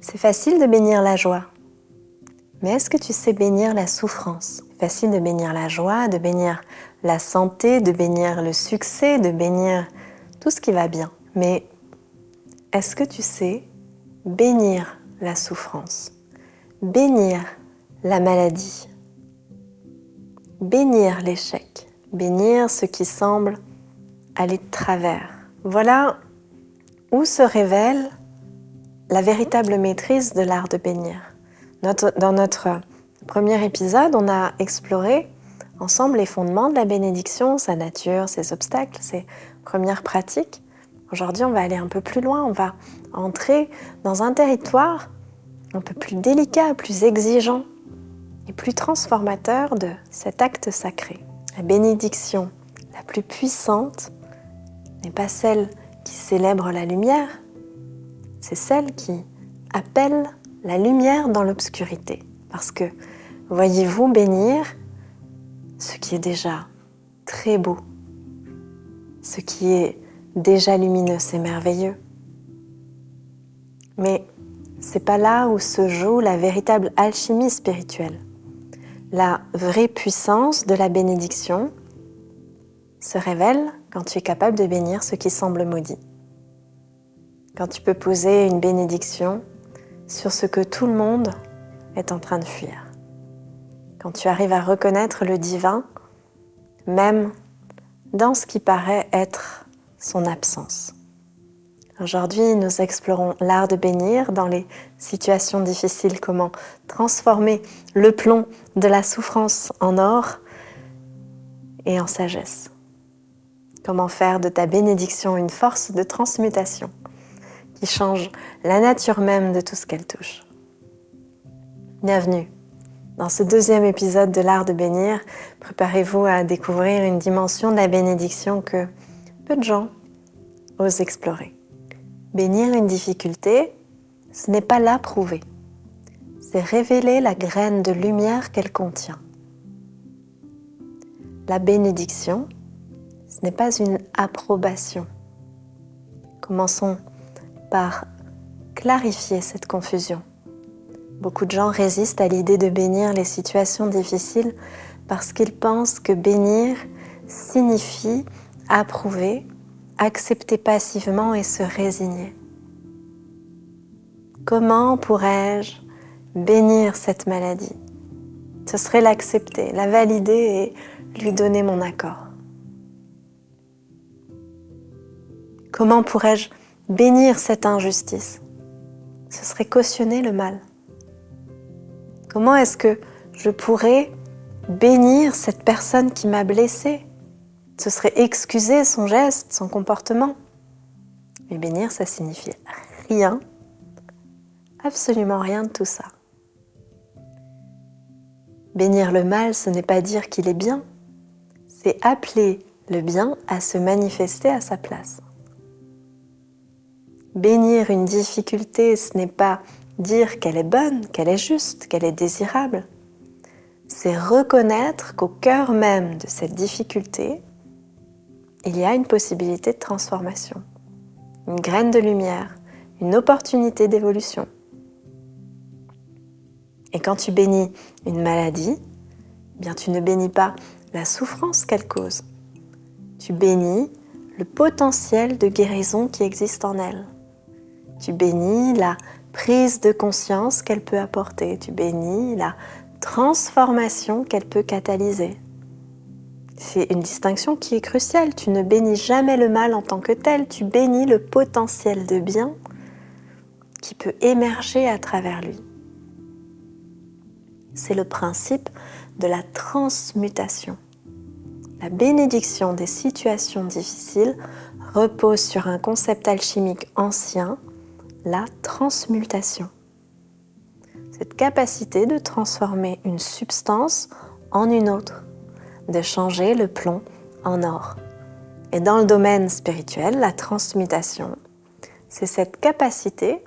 C'est facile de bénir la joie, mais est-ce que tu sais bénir la souffrance? C'est facile de bénir la joie, de bénir la santé, de bénir le succès, de bénir tout ce qui va bien. Mais est-ce que tu sais bénir la souffrance, bénir la maladie, bénir l'échec, bénir ce qui semble aller de travers? Voilà où se révèle la véritable maîtrise de l'art de bénir. Dans notre premier épisode, on a exploré ensemble les fondements de la bénédiction, sa nature, ses obstacles, ses premières pratiques. Aujourd'hui, on va aller un peu plus loin, on va entrer dans un territoire un peu plus délicat, plus exigeant et plus transformateur de cet acte sacré. La bénédiction la plus puissante n'est pas celle qui célèbre la lumière, c'est celle qui appelle la lumière dans l'obscurité. Parce que, voyez-vous, bénir ce qui est déjà très beau, ce qui est déjà lumineux, c'est merveilleux. Mais c'est pas là où se joue la véritable alchimie spirituelle. La vraie puissance de la bénédiction se révèle quand tu es capable de bénir ce qui semble maudit. Quand tu peux poser une bénédiction sur ce que tout le monde est en train de fuir. Quand tu arrives à reconnaître le divin, même dans ce qui paraît être son absence. Aujourd'hui, nous explorons l'art de bénir dans les situations difficiles, comment transformer le plomb de la souffrance en or et en sagesse. Comment faire de ta bénédiction une force de transmutation qui change la nature même de tout ce qu'elle touche. Bienvenue dans ce deuxième épisode de l'art de bénir. Préparez-vous à découvrir une dimension de la bénédiction que peu de gens osent explorer. Bénir une difficulté, ce n'est pas l'approuver, c'est révéler la graine de lumière qu'elle contient. La bénédiction, ce n'est pas une approbation. Commençons par clarifier cette confusion. Beaucoup de gens résistent à l'idée de bénir les situations difficiles parce qu'ils pensent que bénir signifie approuver, accepter passivement et se résigner. Comment pourrais-je bénir cette maladie? Ce serait l'accepter, la valider et lui donner mon accord. Comment pourrais-je bénir cette injustice? Ce serait cautionner le mal. Comment est-ce que je pourrais bénir cette personne qui m'a blessée? Ce serait excuser son geste, son comportement. Mais bénir, ça signifie rien, absolument rien de tout ça. Bénir le mal, ce n'est pas dire qu'il est bien, c'est appeler le bien à se manifester à sa place. Bénir une difficulté, ce n'est pas dire qu'elle est bonne, qu'elle est juste, qu'elle est désirable. C'est reconnaître qu'au cœur même de cette difficulté, il y a une possibilité de transformation, une graine de lumière, une opportunité d'évolution. Et quand tu bénis une maladie, eh bien tu ne bénis pas la souffrance qu'elle cause. Tu bénis le potentiel de guérison qui existe en elle. Tu bénis la prise de conscience qu'elle peut apporter. Tu bénis la transformation qu'elle peut catalyser. C'est une distinction qui est cruciale. Tu ne bénis jamais le mal en tant que tel. Tu bénis le potentiel de bien qui peut émerger à travers lui. C'est le principe de la transmutation. La bénédiction des situations difficiles repose sur un concept alchimique ancien, la transmutation. Cette capacité de transformer une substance en une autre, de changer le plomb en or. Et dans le domaine spirituel, la transmutation, c'est cette capacité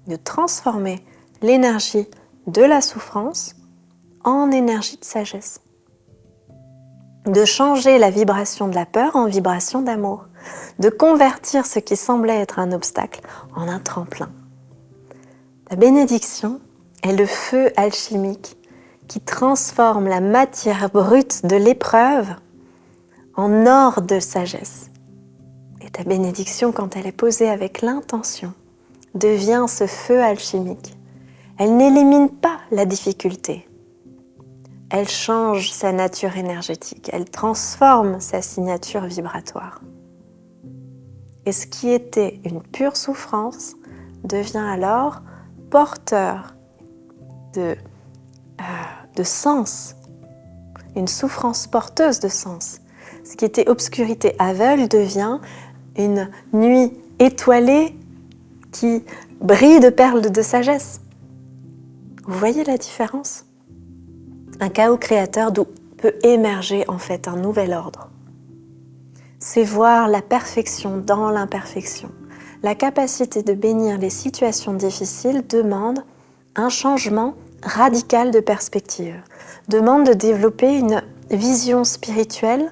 de transformer l'énergie de la souffrance en énergie de sagesse. De changer la vibration de la peur en vibration d'amour, de convertir ce qui semblait être un obstacle en un tremplin. La bénédiction est le feu alchimique qui transforme la matière brute de l'épreuve en or de sagesse. Et ta bénédiction, quand elle est posée avec l'intention, devient ce feu alchimique. Elle n'élimine pas la difficulté. Elle change sa nature énergétique. Elle transforme sa signature vibratoire. Et ce qui était une pure souffrance devient alors porteur de sens, une souffrance porteuse de sens. Ce qui était obscurité aveugle devient une nuit étoilée qui brille de perles de sagesse. Vous voyez la différence? Un chaos créateur d'où peut émerger en fait un nouvel ordre. C'est voir la perfection dans l'imperfection. La capacité de bénir les situations difficiles demande un changement radical de perspective, demande de développer une vision spirituelle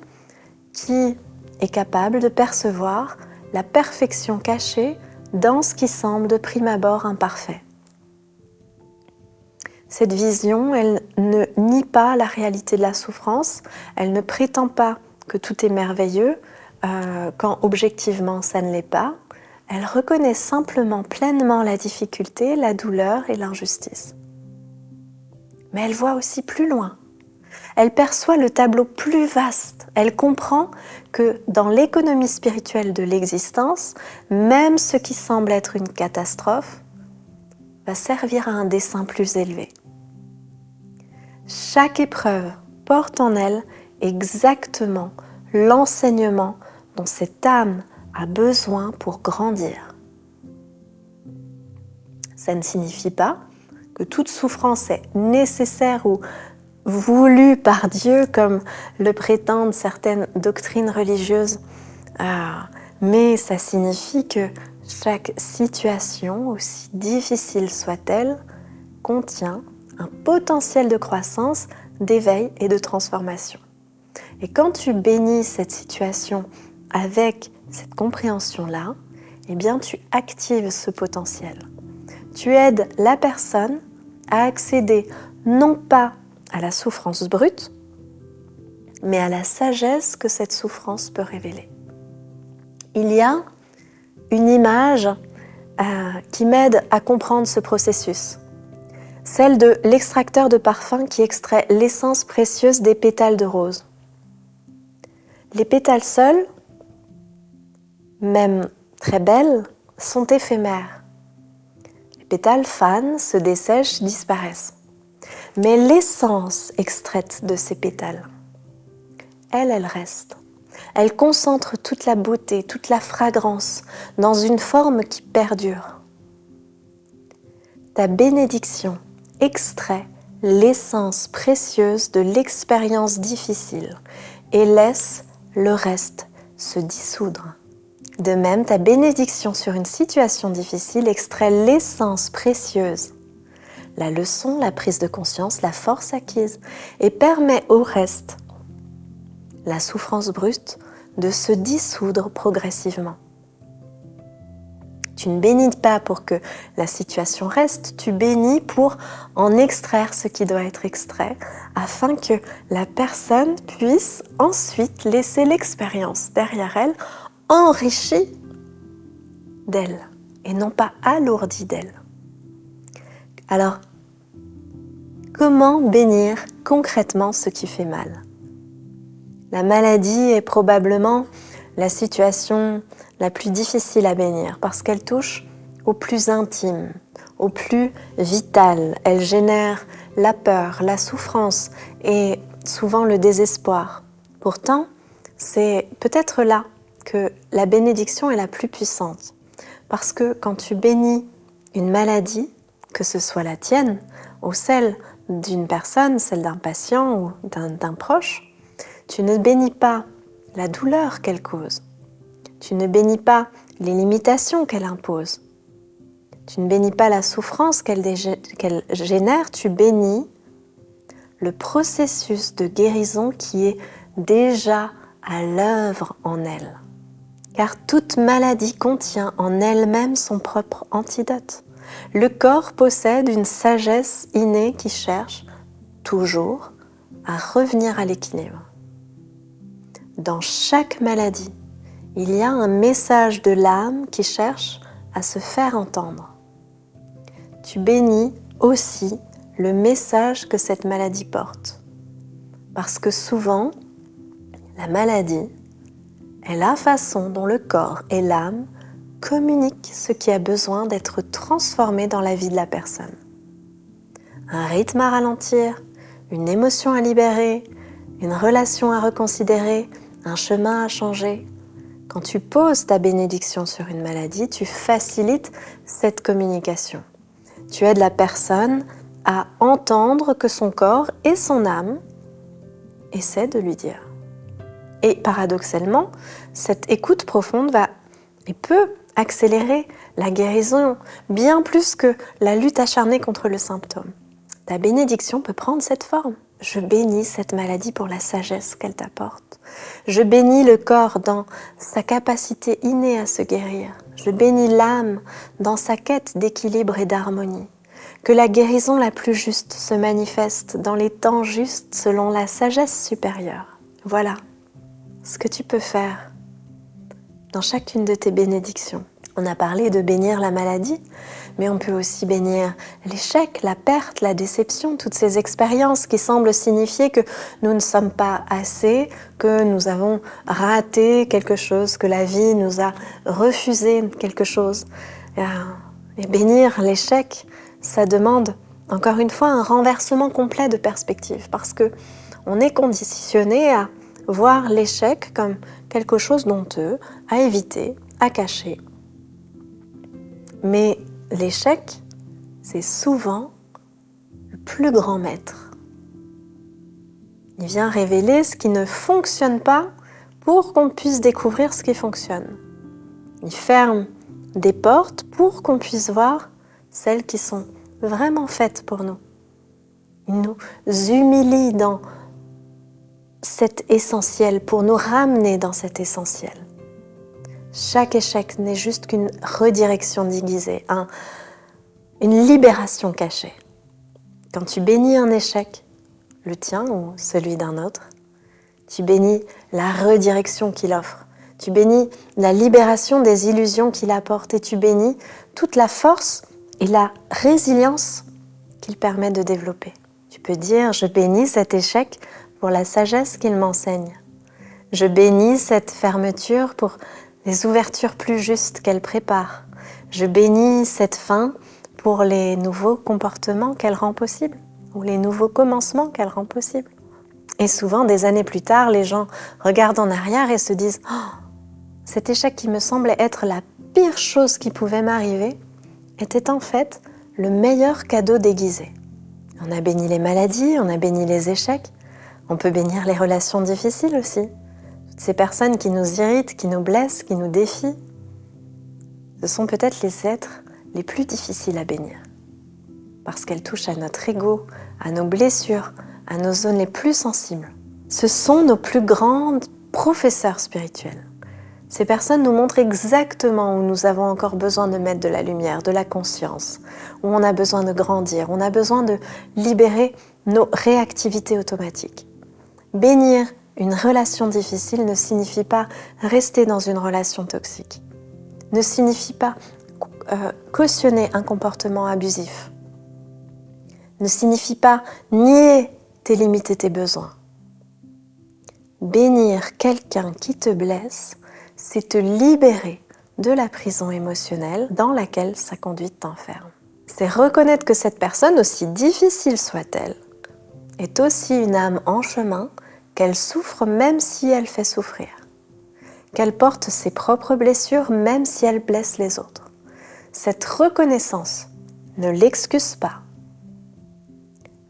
qui est capable de percevoir la perfection cachée dans ce qui semble de prime abord imparfait. Cette vision, elle ne nie pas la réalité de la souffrance, elle ne prétend pas que tout est merveilleux quand objectivement ça ne l'est pas. Elle reconnaît simplement pleinement la difficulté, la douleur et l'injustice. Mais elle voit aussi plus loin. Elle perçoit le tableau plus vaste. Elle comprend que dans l'économie spirituelle de l'existence, même ce qui semble être une catastrophe va servir à un dessein plus élevé. Chaque épreuve porte en elle exactement l'enseignement dont cette âme a besoin pour grandir. Ça ne signifie pas que toute souffrance est nécessaire ou voulue par Dieu, comme le prétendent certaines doctrines religieuses, mais ça signifie que chaque situation, aussi difficile soit-elle, contient un potentiel de croissance, d'éveil et de transformation. Et quand tu bénis cette situation avec cette compréhension-là, eh bien tu actives ce potentiel. Tu aides la personne à accéder non pas à la souffrance brute, mais à la sagesse que cette souffrance peut révéler. Il y a une image qui m'aide à comprendre ce processus. Celle de l'extracteur de parfum qui extrait l'essence précieuse des pétales de rose. Les pétales seuls, même très belles, sont éphémères. Les pétales fanent, se dessèchent, disparaissent. Mais l'essence extraite de ces pétales, elle reste. Elle concentre toute la beauté, toute la fragrance dans une forme qui perdure. Ta bénédiction extrait l'essence précieuse de l'expérience difficile et laisse le reste se dissoudre. De même, ta bénédiction sur une situation difficile extrait l'essence précieuse, la leçon, la prise de conscience, la force acquise et permet au reste, la souffrance brute, de se dissoudre progressivement. Tu ne bénis pas pour que la situation reste, tu bénis pour en extraire ce qui doit être extrait afin que la personne puisse ensuite laisser l'expérience derrière elle enrichie d'elle et non pas alourdie d'elle. Alors, comment bénir concrètement ce qui fait mal? La maladie est probablement la situation la plus difficile à bénir parce qu'elle touche au plus intime, au plus vital. Elle génère la peur, la souffrance et souvent le désespoir. Pourtant, c'est peut-être là que la bénédiction est la plus puissante. Parce que quand tu bénis une maladie, que ce soit la tienne ou celle d'une personne, celle d'un patient ou d'un proche, tu ne bénis pas la douleur qu'elle cause. Tu ne bénis pas les limitations qu'elle impose. Tu ne bénis pas la souffrance qu'elle génère, tu bénis le processus de guérison qui est déjà à l'œuvre en elle. Car toute maladie contient en elle-même son propre antidote. Le corps possède une sagesse innée qui cherche toujours à revenir à l'équilibre. Dans chaque maladie, il y a un message de l'âme qui cherche à se faire entendre. Tu bénis aussi le message que cette maladie porte. Parce que souvent, la maladie est la façon dont le corps et l'âme communiquent ce qui a besoin d'être transformé dans la vie de la personne. Un rythme à ralentir, une émotion à libérer, une relation à reconsidérer, un chemin à changer. Quand tu poses ta bénédiction sur une maladie, tu facilites cette communication. Tu aides la personne à entendre que son corps et son âme essaient de lui dire. Et paradoxalement, cette écoute profonde peut accélérer la guérison bien plus que la lutte acharnée contre le symptôme. Ta bénédiction peut prendre cette forme. Je bénis cette maladie pour la sagesse qu'elle t'apporte. Je bénis le corps dans sa capacité innée à se guérir. Je bénis l'âme dans sa quête d'équilibre et d'harmonie. Que la guérison la plus juste se manifeste dans les temps justes selon la sagesse supérieure. Voilà ce que tu peux faire dans chacune de tes bénédictions. On a parlé de bénir la maladie, mais on peut aussi bénir l'échec, la perte, la déception, toutes ces expériences qui semblent signifier que nous ne sommes pas assez, que nous avons raté quelque chose, que la vie nous a refusé quelque chose. Et bénir l'échec, ça demande encore une fois un renversement complet de perspective, parce que on est conditionné à voir l'échec comme quelque chose d'honteux, à éviter, à cacher. Mais l'échec, c'est souvent le plus grand maître. Il vient révéler ce qui ne fonctionne pas pour qu'on puisse découvrir ce qui fonctionne. Il ferme des portes pour qu'on puisse voir celles qui sont vraiment faites pour nous. Il nous humilie dans cet essentiel pour nous ramener dans cet essentiel. Chaque échec n'est juste qu'une redirection déguisée, une libération cachée. Quand tu bénis un échec, le tien ou celui d'un autre, tu bénis la redirection qu'il offre. Tu bénis la libération des illusions qu'il apporte et tu bénis toute la force et la résilience qu'il permet de développer. Tu peux dire « Je bénis cet échec pour la sagesse qu'il m'enseigne. Je bénis cette fermeture pour les ouvertures plus justes qu'elle prépare. Je bénis cette fin pour les nouveaux comportements qu'elle rend possibles ou les nouveaux commencements qu'elle rend possibles. » Et souvent, des années plus tard, les gens regardent en arrière et se disent « Oh, cet échec qui me semblait être la pire chose qui pouvait m'arriver était en fait le meilleur cadeau déguisé. » On a béni les maladies, on a béni les échecs, on peut bénir les relations difficiles aussi. Toutes ces personnes qui nous irritent, qui nous blessent, qui nous défient, ce sont peut-être les êtres les plus difficiles à bénir. Parce qu'elles touchent à notre ego, à nos blessures, à nos zones les plus sensibles. Ce sont nos plus grands professeurs spirituels. Ces personnes nous montrent exactement où nous avons encore besoin de mettre de la lumière, de la conscience, où on a besoin de grandir, où on a besoin de libérer nos réactivités automatiques. Bénir une relation difficile ne signifie pas rester dans une relation toxique, ne signifie pas cautionner un comportement abusif, ne signifie pas nier tes limites et tes besoins. Bénir quelqu'un qui te blesse, c'est te libérer de la prison émotionnelle dans laquelle sa conduite t'enferme. C'est reconnaître que cette personne, aussi difficile soit-elle, est aussi une âme en chemin, qu'elle souffre même si elle fait souffrir, qu'elle porte ses propres blessures même si elle blesse les autres. Cette reconnaissance ne l'excuse pas,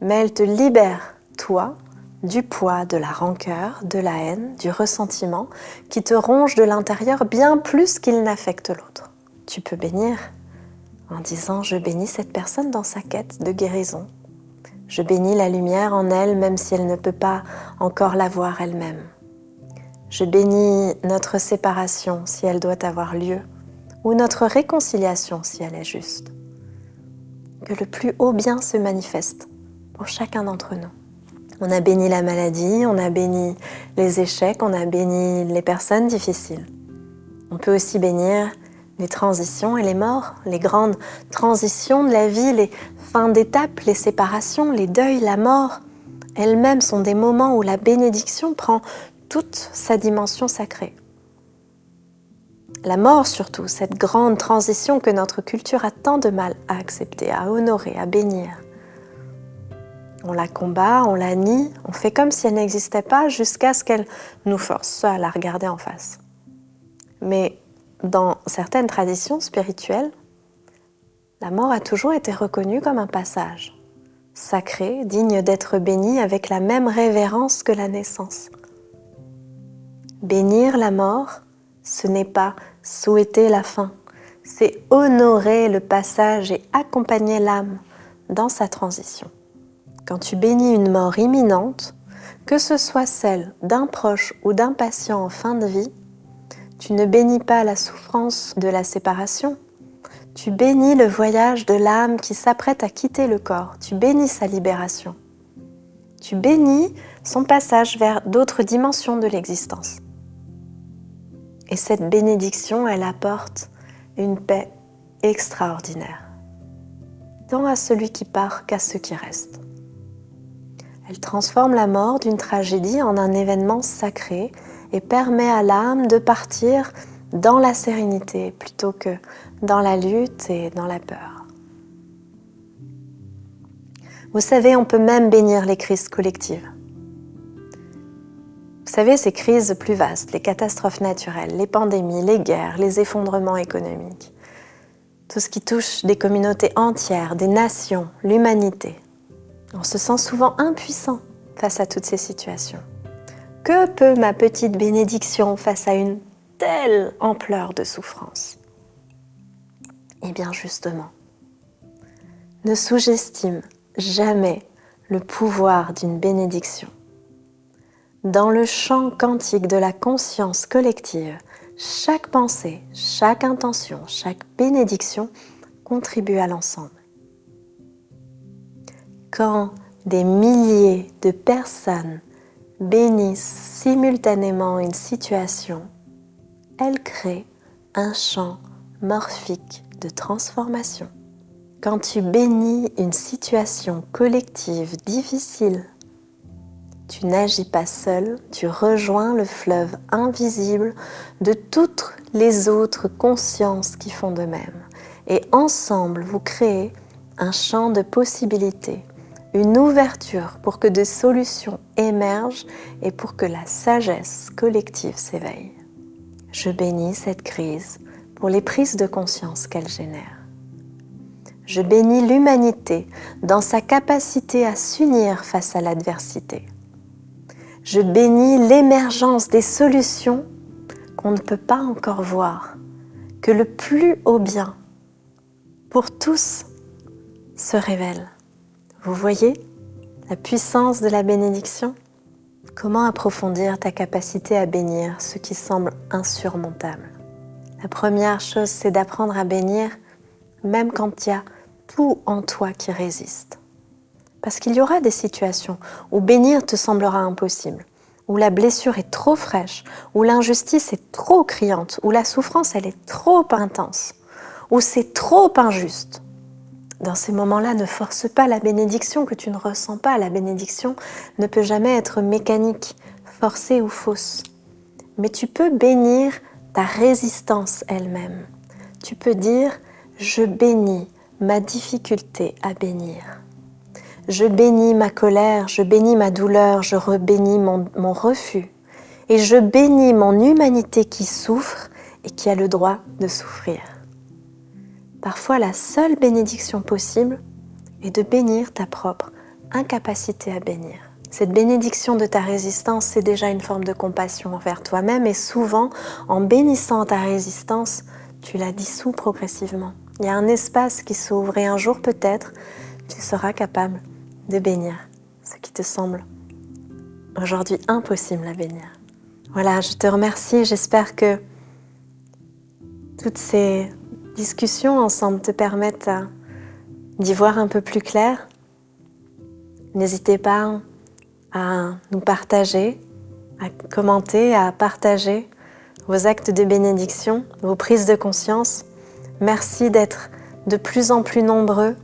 mais elle te libère, toi, du poids, de la rancœur, de la haine, du ressentiment qui te ronge de l'intérieur bien plus qu'il n'affecte l'autre. Tu peux bénir en disant « Je bénis cette personne dans sa quête de guérison. Je bénis la lumière en elle même si elle ne peut pas encore la voir elle-même. Je bénis notre séparation si elle doit avoir lieu ou notre réconciliation si elle est juste. que le plus haut bien se manifeste pour chacun d'entre nous. On a béni la maladie, on a béni les échecs, on a béni les personnes difficiles. On peut aussi bénir les transitions et les morts, les grandes transitions de la vie, les fins d'étape, les séparations, les deuils, la mort. Elles-mêmes sont des moments où la bénédiction prend toute sa dimension sacrée. La mort surtout, cette grande transition que notre culture a tant de mal à accepter, à honorer, à bénir. On la combat, on la nie, on fait comme si elle n'existait pas jusqu'à ce qu'elle nous force à la regarder en face. Mais dans certaines traditions spirituelles, la mort a toujours été reconnue comme un passage sacré, digne d'être béni avec la même révérence que la naissance. Bénir la mort, ce n'est pas souhaiter la fin, c'est honorer le passage et accompagner l'âme dans sa transition. Quand tu bénis une mort imminente, que ce soit celle d'un proche ou d'un patient en fin de vie, tu ne bénis pas la souffrance de la séparation, tu bénis le voyage de l'âme qui s'apprête à quitter le corps, tu bénis sa libération, tu bénis son passage vers d'autres dimensions de l'existence. Et cette bénédiction, elle apporte une paix extraordinaire, tant à celui qui part qu'à ceux qui restent. Elle transforme la mort d'une tragédie en un événement sacré et permet à l'âme de partir dans la sérénité plutôt que dans la lutte et dans la peur. Vous savez, on peut même bénir les crises collectives. Vous savez, ces crises plus vastes, les catastrophes naturelles, les pandémies, les guerres, les effondrements économiques, tout ce qui touche des communautés entières, des nations, l'humanité. On se sent souvent impuissant face à toutes ces situations. Que peut ma petite bénédiction face à une telle ampleur de souffrance? Eh bien justement, ne sous-estime jamais le pouvoir d'une bénédiction. Dans le champ quantique de la conscience collective, chaque pensée, chaque intention, chaque bénédiction contribue à l'ensemble. Quand des milliers de personnes bénissent simultanément une situation, elles créent un champ morphique de transformation. Quand tu bénis une situation collective difficile, tu n'agis pas seul, tu rejoins le fleuve invisible de toutes les autres consciences qui font de même. Et ensemble, vous créez un champ de possibilités, une ouverture pour que des solutions émergent et pour que la sagesse collective s'éveille. Je bénis cette crise pour les prises de conscience qu'elle génère. Je bénis l'humanité dans sa capacité à s'unir face à l'adversité. Je bénis l'émergence des solutions qu'on ne peut pas encore voir, que le plus haut bien pour tous se révèle. Vous voyez la puissance de la bénédiction? Comment approfondir ta capacité à bénir ce qui semble insurmontable? La première chose, c'est d'apprendre à bénir même quand il y a tout en toi qui résiste. Parce qu'il y aura des situations où bénir te semblera impossible, où la blessure est trop fraîche, où l'injustice est trop criante, où la souffrance elle est trop intense, où c'est trop injuste. Dans ces moments-là, ne force pas la bénédiction que tu ne ressens pas. La bénédiction ne peut jamais être mécanique, forcée ou fausse. Mais tu peux bénir ta résistance elle-même. Tu peux dire « Je bénis ma difficulté à bénir ». Je bénis ma colère, je bénis ma douleur, je bénis mon refus. Et je bénis mon humanité qui souffre et qui a le droit de souffrir. Parfois, la seule bénédiction possible est de bénir ta propre incapacité à bénir. Cette bénédiction de ta résistance, c'est déjà une forme de compassion envers toi-même et souvent, en bénissant ta résistance, tu la dissous progressivement. Il y a un espace qui s'ouvre et un jour peut-être, tu seras capable de bénir ce qui te semble aujourd'hui impossible à bénir. Voilà, je te remercie, j'espère que toutes ces discussions ensemble te permettent d'y voir un peu plus clair, n'hésitez pas à nous partager, à commenter, à partager vos actes de bénédiction, vos prises de conscience. Merci d'être de plus en plus nombreux,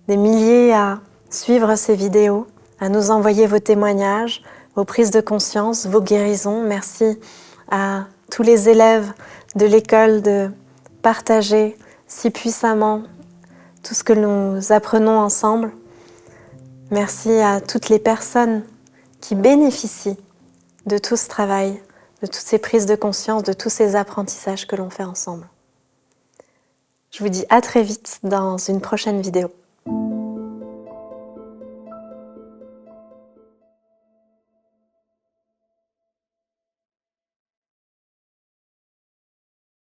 des milliers à suivre ces vidéos, à nous envoyer vos témoignages, vos prises de conscience, vos guérisons. Merci à tous les élèves de l'école de partager si puissamment tout ce que nous apprenons ensemble. Merci à toutes les personnes qui bénéficient de tout ce travail, de toutes ces prises de conscience, de tous ces apprentissages que l'on fait ensemble. Je vous dis à très vite dans une prochaine vidéo.